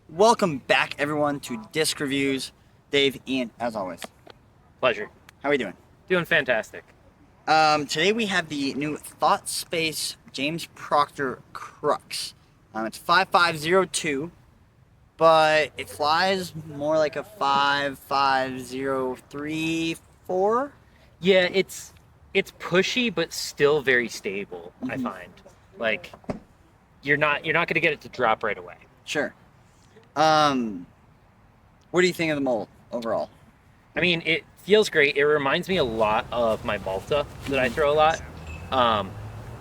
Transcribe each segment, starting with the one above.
Welcome back, everyone, to Disc Reviews. Dave, Ian, as always. Pleasure. How are we doing? Doing fantastic. Today we have the new Thought Space James Proctor Crux. It's 5502, but it flies more like a 55034. Yeah, it's pushy but still very stable, I find. Like you're not gonna get it to drop right away. Sure. Um, what do you think of the mold overall? I mean, it feels great. It reminds me a lot of my Malta that I throw a lot. Um,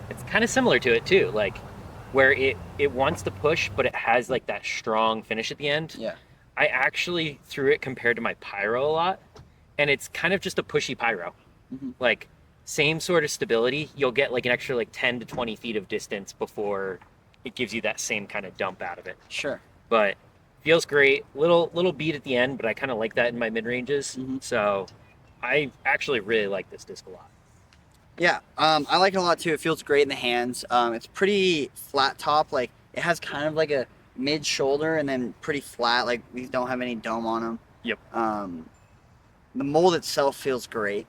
it's kind of similar to it too, like where it wants to push, but it has like that strong finish at the end. Yeah. I actually threw it compared to my Pyro a lot, and it's kind of just a pushy Pyro. Mm-hmm. Like same sort of stability. You'll get like an extra like 10 to 20 feet of distance before it gives you that same kind of dump out of it. Sure. But feels great. Little beat at the end, but I kind of like that in my mid ranges. Mm-hmm. So I actually really like this disc a lot. Yeah, I like it a lot too. It feels great in the hands. It's pretty flat top. Like it has kind of like a mid shoulder and then pretty flat. Like these don't have any dome on them. Yep. The mold itself feels great.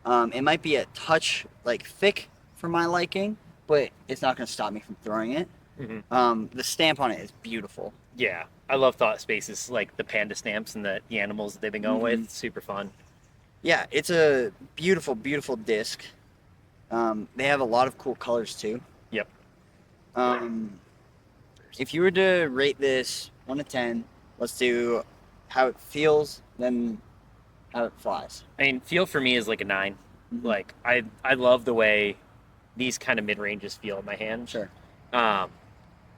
It might be a touch like thick for my liking, but it's not going to stop me from throwing it. The stamp on it is beautiful. Yeah, I love Thought Spaces, like the panda stamps and the animals that they've been going with. It's super fun. Yeah, it's a beautiful, beautiful disc. They have a lot of cool colors too. Yep. If you were to rate this 1 to 10, let's do how it feels, then how it flies. I mean, feel for me is like a 9. Like I love the way these kind of mid ranges feel in my hand. Sure.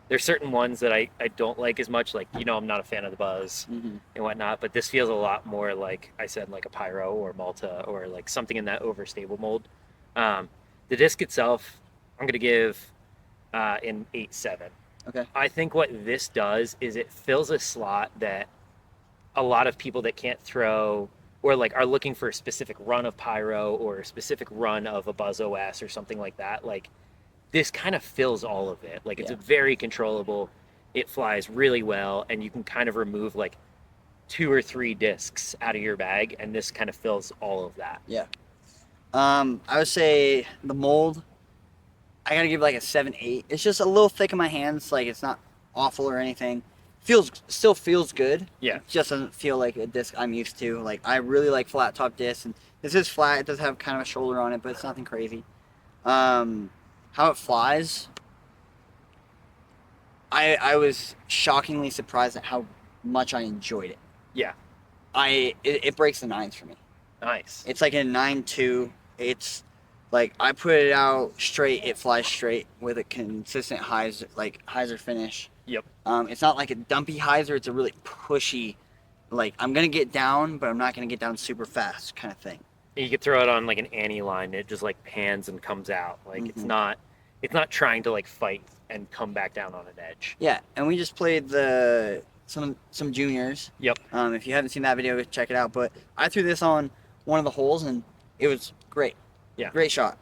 There's certain ones that I don't like as much. Like, I'm not a fan of the buzz and whatnot, but this feels a lot more like I said, like a Pyro or Malta or like something in that overstable mold. The disc itself, I'm going to give an 8.7. Okay. I think what this does is it fills a slot that a lot of people that can't throw or like are looking for a specific run of Pyro or a specific run of a Buzz OS or something like that. Like this kind of fills all of it. Like it's very controllable. It flies really well, and you can kind of remove like 2 or 3 discs out of your bag, and this kind of fills all of that. Yeah. I would say the mold, I gotta give like a 7-8. It's just a little thick in my hands. Like it's not awful or anything. Still feels good. Yeah. It just doesn't feel like a disc I'm used to. Like I really like flat top discs, and this is flat. It does have kind of a shoulder on it, but it's nothing crazy. How it flies, I was shockingly surprised at how much I enjoyed it. Yeah. It breaks the 9s for me. Nice. It's like a 9.2. It's like I put it out straight, it flies straight with a consistent hyzer finish. Yep. It's not like a dumpy hyzer, it's a really pushy, like I'm gonna get down, but I'm not gonna get down super fast kind of thing. You could throw it on like an Annie line. It just like pans and comes out. Like it's not trying to like fight and come back down on an edge. Yeah, and we just played some juniors. Yep. If you haven't seen that video, check it out. But I threw this on one of the holes and it was great. Yeah. Great shot.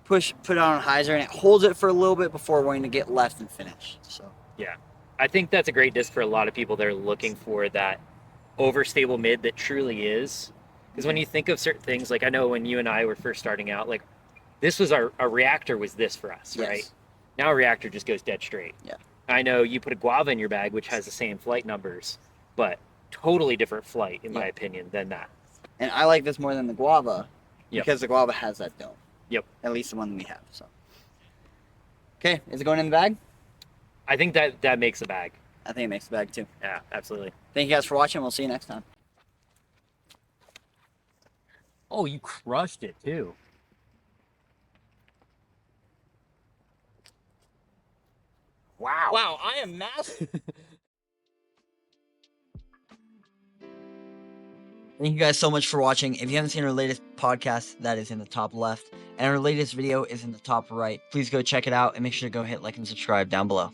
Put it on a hyzer and it holds it for a little bit before wanting to get left and finish. So Yeah. I think that's a great disc for a lot of people that are looking for that overstable mid that truly is. Because when you think of certain things, like I know when you and I were first starting out, like this was our reactor was this for us, yes. right? Now a reactor just goes dead straight. Yeah. I know you put a guava in your bag, which has the same flight numbers, but totally different flight, in my opinion, than that. And I like this more than the guava because the guava has that dome. Yep. At least the one that we have. So. Okay, is it going in the bag? I think that makes a bag. I think it makes the bag too. Yeah, absolutely. Thank you guys for watching. We'll see you next time. Oh, you crushed it too. Wow. Wow, I am massive. Thank you guys so much for watching. If you haven't seen our latest podcast, that is in the top left. And our latest video is in the top right. Please go check it out and make sure to go hit like and subscribe down below.